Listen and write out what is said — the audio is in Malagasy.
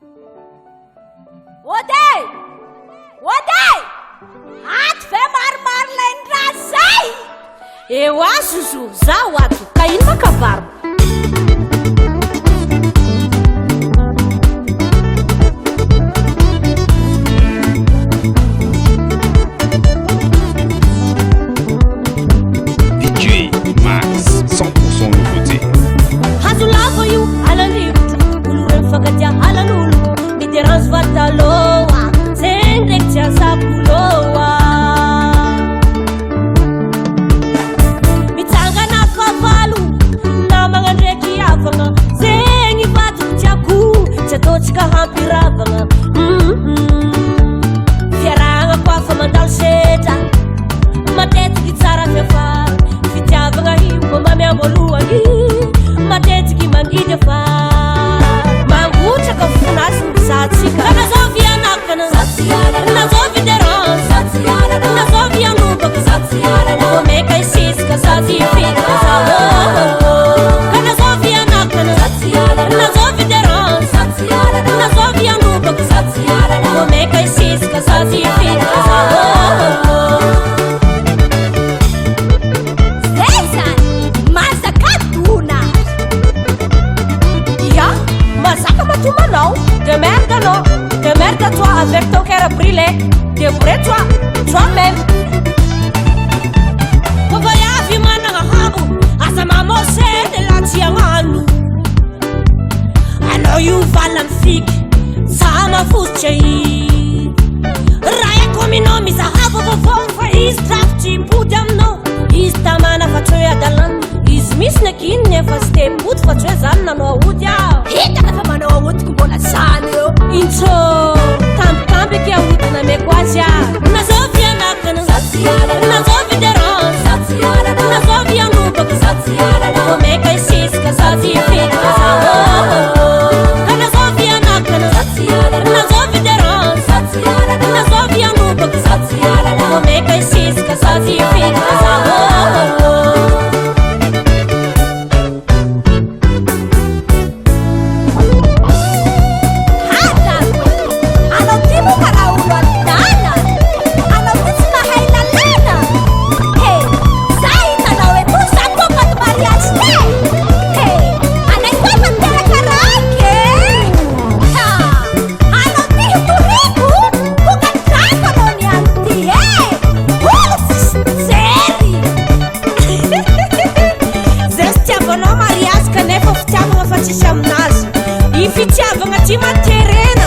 Ôdy ato ve maromaro laindraha zay eo azo zo zaho ato ka ino makavaro DJ Max 100% nouveauté hazo lava io alalivotro olo reny fankatia alalolo miderange vataloa zegny ndraiky tsy azakoloa mitsangana kavalo namagna ndraiky avagna zegny vatoko tiako tsy ataotsika hampiravagna fiaragna koa fa mandalo setra matetiky tsara fiafara fitiavagna himbo mamiamboalohany matetiky mangidy afara mangotraka fonasy mizatsika nazovy anakana nazovy dérange nazovy anobaka omeka isisika sady fitka ka nazovy anakana nazovy dérange nazovy anobaka omeka isisika sady fitka Démerde toi avec ton cœur brûlé. Débrouille-toi, toi-même. Voyage mananga habu, asama mose de l'antiamanu. I know you valamfik, sama fuchei. Raya komino misa habu vofa is drafty budamno. Is tamana fatoya dalan. Is miss nakin nefa step put fatoya zanna no udya. Hita na famana wut kubola sanyo. Into tambe que a última me quase nazovia nakana nazovia dérange nazovia nubaka omeka isisika sady fitka nazovia nakana nazovia dérange nazovia nubaka omeka isisika sady fitka Ifitiavagna ty manterena